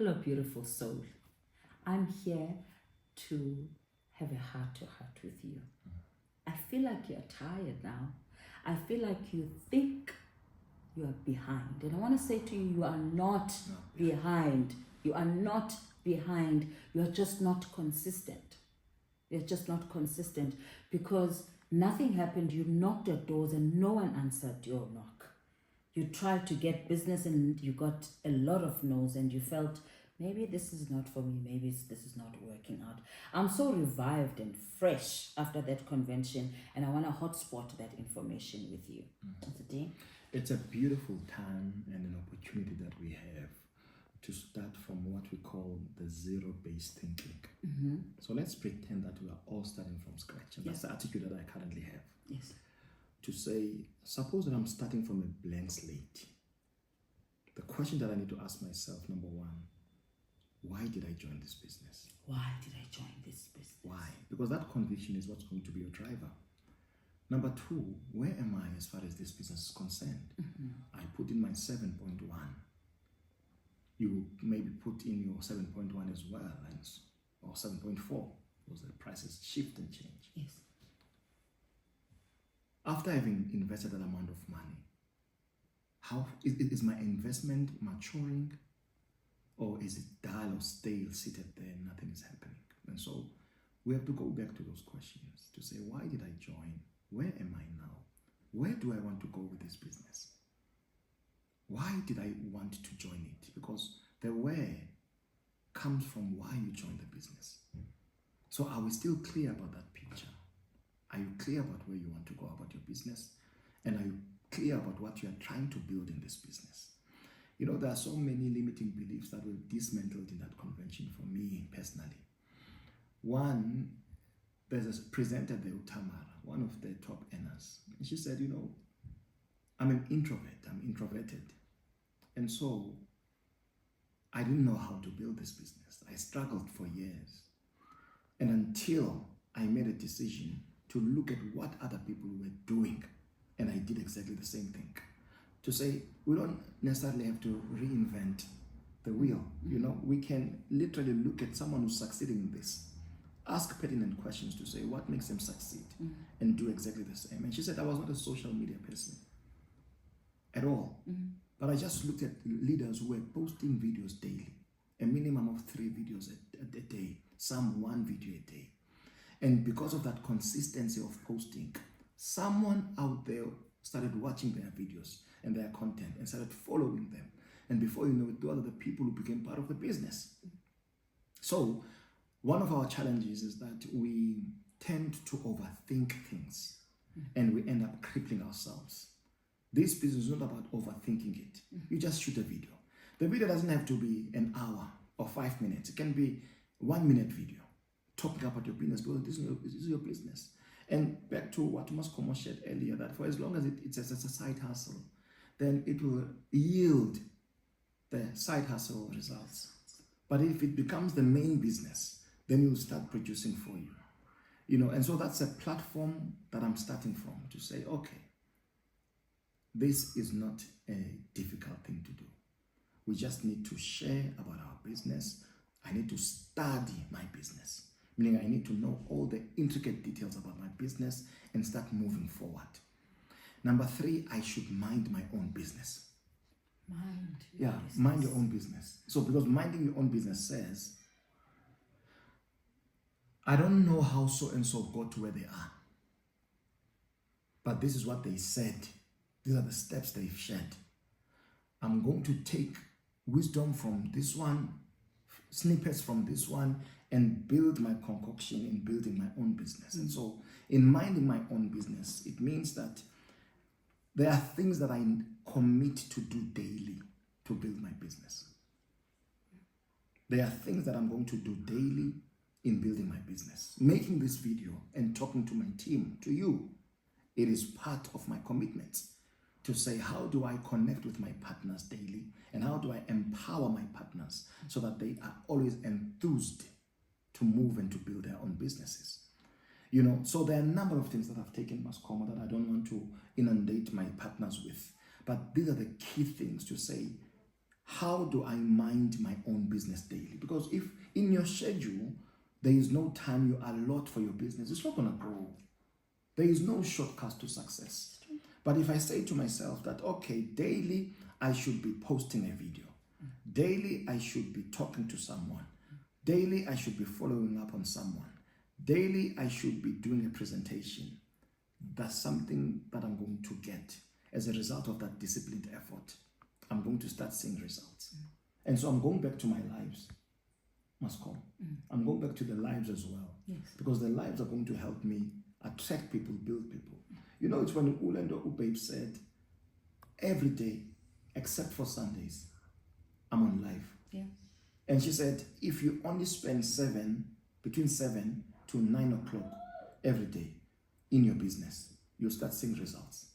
Hello, beautiful soul. I'm here to have a heart-to-heart with you. I feel like you're tired now. I feel like you think you are behind. And I want to say to you, you are not behind. You are not behind. You're just not consistent. You're just not consistent because nothing happened. You knocked at doors and no one answered your knock. You tried to get business and you got a lot of no's and you felt, maybe this is not for me, maybe this is not working out. I'm so revived and fresh after that convention and I want to hotspot that information with you. Today. It's a beautiful time and an opportunity that we have to start from what we call the zero-based thinking. So let's pretend that we are all starting from scratch. And that's the attitude that I currently have. Yes. To say, suppose that I'm starting from a blank slate. The question that I need to ask myself, number one, why did I join this business? Why did I join this business? Why? Because that conviction is what's going to be your driver. Number two, where am I as far as this business is concerned? I put in my 7.1. You maybe put in your 7.1 as well, or 7.4, because the prices shift and change. Yes. After having invested that amount of money, how is my investment maturing, or is it dull or stale, seated there and nothing is happening? And so we have to go back to those questions to say, why did I join? Where am I now? Where do I want to go with this business? Why did I want to join it? Because the where comes from why you joined the business. So are we still clear about that picture? Are you clear about where you want to go about your business? And are you clear about what you are trying to build in this business? You know, there are so many limiting beliefs that were dismantled in that convention for me personally. One, there's a presenter there, Tamara, one of the top earners. And she said, you know, I'm an introvert, I'm introverted. And so I didn't know how to build this business. I struggled for years. And until I made a decision to look at what other people were doing, and I did exactly the same thing. To say, we don't necessarily have to reinvent the wheel. You know, we can literally look at someone who's succeeding in this, ask pertinent questions to say what makes them succeed, and do exactly the same. And she said I was not a social media person at all. But I just looked at leaders who were posting videos daily, a minimum of 3 videos a day, some 1 video a day. And because of that consistency of posting, someone out there started watching their videos and their content and started following them. And before you know it, those are the people who became part of the business. So one of our challenges is that we tend to overthink things and we end up crippling ourselves. This business is not about overthinking it. You just shoot a video. The video doesn't have to be an hour or 5 minutes. It can be 1 minute video talking about your business, because this is your business. And back to what Thomas Como shared earlier, that for as long as it's a side hustle, then it will yield the side hustle results. But if it becomes the main business, then you'll start producing for you. You know, and so that's a platform that I'm starting from, to say, okay, this is not a difficult thing to do. We just need to share about our business. I need to study my business, meaning I need to know all the intricate details about my business and start moving forward. Number 3, I should mind my own business. Mind your own business. So because minding your own business says, I don't know how so-and-so got to where they are, but this is what they said. These are the steps they've shared. I'm going to take wisdom from this one, snippets from this one, and build my concoction in building my own business. And so in minding my own business, it means that there are things that I commit to do daily to build my business. There are things that I'm going to do daily in building my business. Making this video and talking to my team, to you, it is part of my commitment to say, how do I connect with my partners daily, and how do I empower my partners so that they are always enthused to move and to build their own businesses. You know, so there are a number of things that I've taken Mascoma that I don't want to inundate my partners with, but these are the key things to say, how do I mind my own business daily? Because if in your schedule there is no time you allot for your business, it's not going to grow. There is no shortcut to success. But if I say to myself that, okay, daily I should be posting a video, daily I should be talking to someone, daily I should be following up on someone, daily I should be doing a presentation, that's something that I'm going to get as a result of that disciplined effort. I'm going to start seeing results. And so I'm going back to my lives, Mascom. I'm going back to the lives as well. Yes. Because the lives are going to help me attract people, build people. You know, it's when Ulendo Ubabe said, every day, except for Sundays, I'm on live. Yeah. And she said, if you only spend between 7 to 9 o'clock every day in your business, you'll start seeing results.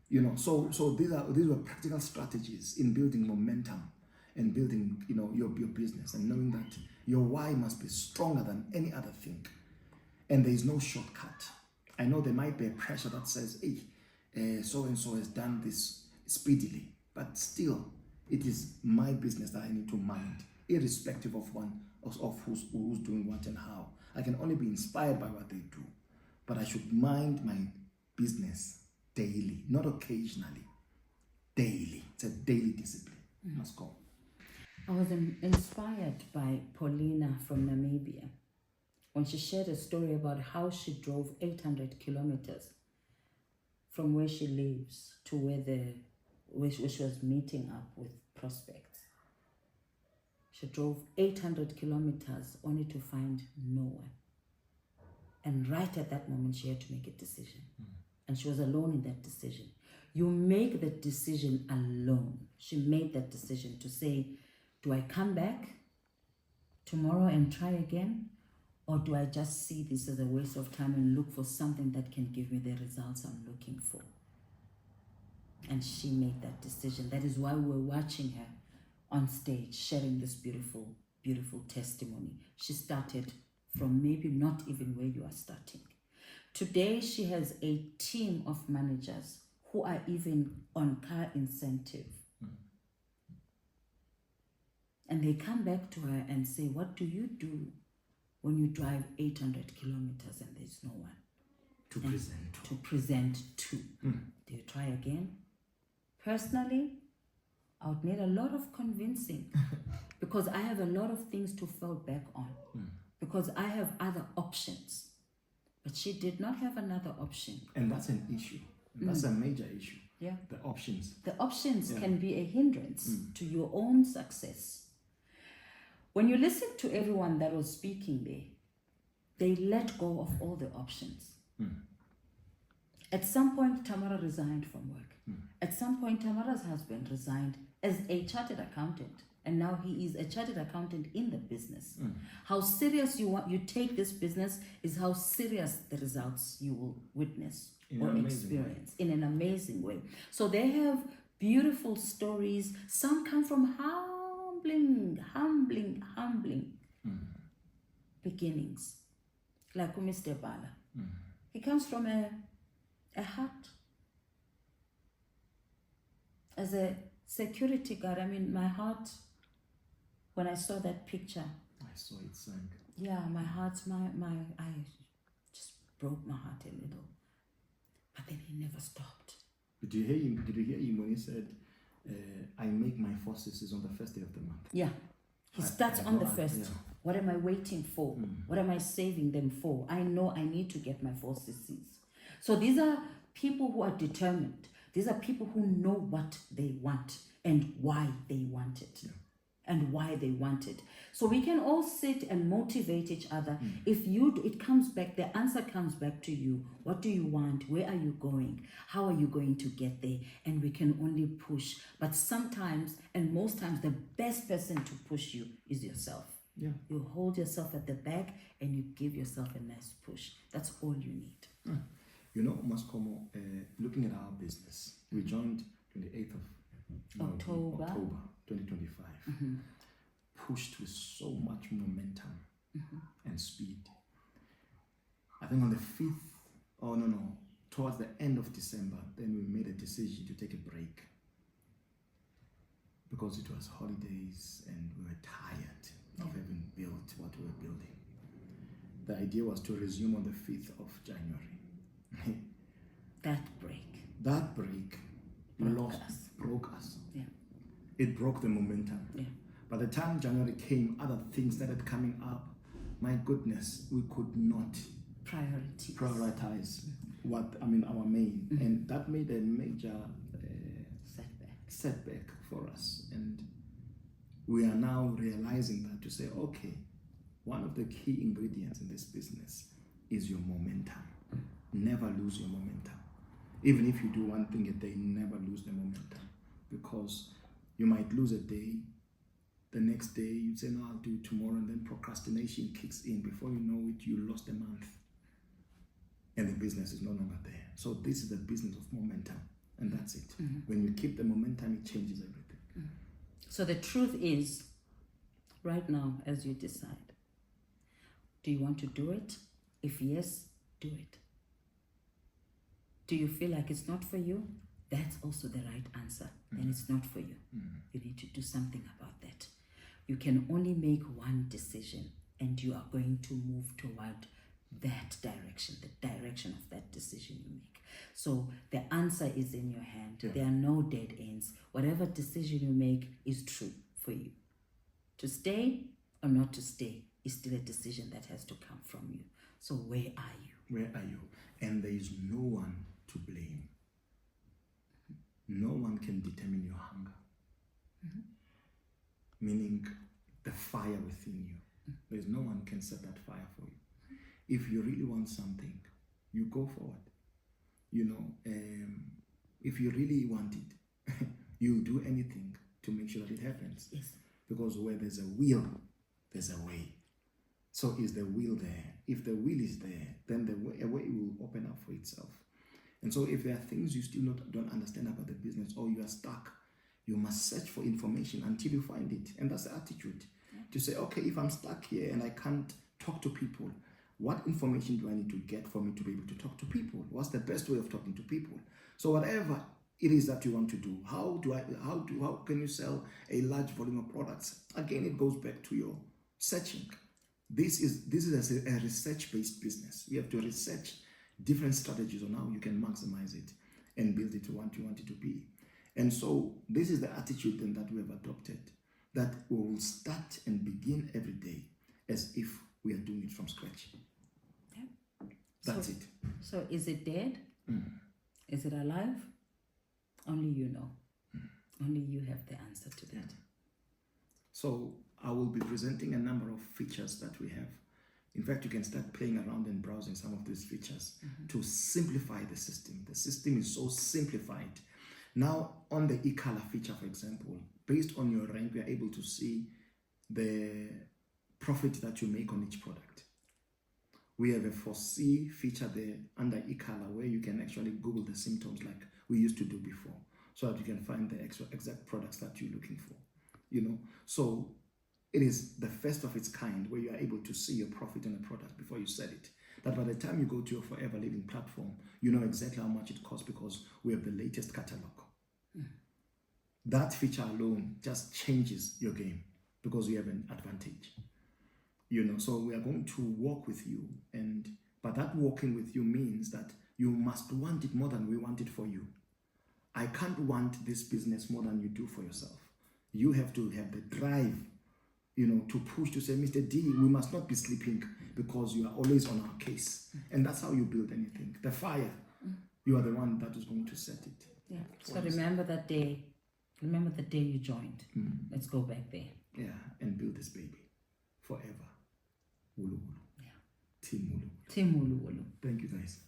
You know, so these were practical strategies in building momentum and building, you know, your business, and knowing that your why must be stronger than any other thing. And there is no shortcut. I know there might be a pressure that says, hey, so-and-so has done this speedily, but still, it is my business that I need to mind, irrespective of who's doing what and how. I can only be inspired by what they do, but I should mind my business daily, not occasionally. Daily. It's a daily discipline. Must go. I was inspired by Paulina from Namibia when she shared a story about how she drove 800 kilometers from where she lives to where she was meeting up with prospects. She drove 800 kilometers only to find no one. And right at that moment, she had to make a decision. And she was alone in that decision. You make the decision alone. She made that decision to say, do I come back tomorrow and try again? Or do I just see this as a waste of time and look for something that can give me the results I'm looking for? And she made that decision. That is why we're watching her on stage, sharing this beautiful, beautiful testimony. She started from maybe not even where you are starting. Today, she has a team of managers who are even on car incentive. And they come back to her and say, what do you do when you drive 800 kilometers and there's no one? To present to. Do you try again? Personally, I would need a lot of convincing because I have a lot of things to fall back on because I have other options. But she did not have another option. And that's an issue. That's a major issue. Yeah. The options. The options can be a hindrance to your own success. When you listen to everyone that was speaking there, they let go of all the options. At some point, Tamara resigned from work. At some point, Tamara's husband resigned as a chartered accountant. And now he is a chartered accountant in the business. How serious you take this business is how serious the results you will witness or experience in an amazing way. So they have beautiful stories. Some come from humbling beginnings. Like Mr. Bala. He comes from a hut. As a security guard, I mean, my heart, when I saw that picture, I saw it sank. Yeah, my heart, I just broke my heart a little. But then he never stopped. Did you hear him when he said, I make my forces on the first day of the month? Yeah. He starts on the first. Yeah. What am I waiting for? What am I saving them for? I know I need to get my forces. So these are people who are determined. These are people who know what they want and why they want it. Yeah. And why they want it. So we can all sit and motivate each other. If it comes back, the answer comes back to you. What do you want? Where are you going? How are you going to get there? And we can only push. But sometimes, and most times, the best person to push you is yourself. Yeah. You hold yourself at the back and you give yourself a nice push. That's all you need. You know, Mascomo, looking at our business, we joined 28th of October 2025. Pushed with so much momentum and speed. I think on the 5th, towards the end of December, then we made a decision to take a break. because it was holidays and we were tired of having built what we were building. The idea was to resume on the 5th of January. That break broke us. Yeah. It broke the momentum. Yeah. By the time January came, other things started coming up. My goodness, we could not prioritize our main. And that made a major setback for us. And we are now realizing that to say, okay, one of the key ingredients in this business is your momentum. Never lose your momentum. Even if you do one thing a day, never lose the momentum, because you might lose a day. The next day you say, no, I'll do it tomorrow, and then procrastination kicks in. Before you know it, you lost a month and the business is no longer there. So this is the business of momentum, and that's it. When you keep the momentum, it changes everything. So the truth is, right now, as you decide, do you want to do it? If yes, do it. Do you feel like it's not for you? That's also the right answer. And it's not for you. You need to do something about that. You can only make one decision, and you are going to move toward that direction, the direction of that decision you make. So the answer is in your hand. There are no dead ends. Whatever decision you make is true for you. To stay or not to stay is still a decision that has to come from you. So where are you? Where are you? And there is no one to blame. No one can determine your hunger. Meaning the fire within you. There's no one can set that fire for you. If you really want something, you go for it. If you really want it, you'll do anything to make sure that it happens. Yes. Because where there's a will, there's a way. So is the will there? If the will is there, then a way will open up for itself. And so if there are things you still don't understand about the business, or you are stuck, you must search for information until you find it. And that's the attitude. To say, okay, if I'm stuck here and I can't talk to people, what information do I need to get for me to be able to talk to people? What's the best way of talking to people? So whatever it is that you want to do, how can you sell a large volume of products? Again, it goes back to your searching. This is a research-based business. You have to research different strategies on how you can maximize it and build it to what you want it to be. And so this is the attitude then that we have adopted, that we will start and begin every day as if we are doing it from scratch. Yeah. That's it. So is it dead? Is it alive? Only you know. Only you have the answer to that. So I will be presenting a number of features that we have. In fact, you can start playing around and browsing some of these features to simplify the system. The system is so simplified. Now, on the e-color feature, for example, based on your rank, we are able to see the profit that you make on each product. We have a foresee feature there under e-color where you can actually Google the symptoms like we used to do before, so that you can find the exact products that you're looking for. So it is the first of its kind where you are able to see your profit on a product before you sell it. That by the time you go to your Forever Living platform, you know exactly how much it costs because we have the latest catalog. That feature alone just changes your game because you have an advantage. So we are going to walk with you, but that walking with you means that you must want it more than we want it for you. I can't want this business more than you do for yourself. You have to have the drive, to push to say, Mr. D, we must not be sleeping because you are always on our case. And that's how you build anything. The fire, you are the one that is going to set it. Yeah. So remember that day. Remember the day you joined. Let's go back there. Yeah, and build this baby forever. Woolu Woolu. Yeah. Team Woolu Woolu. Team Woolu Woolu. Thank you, guys.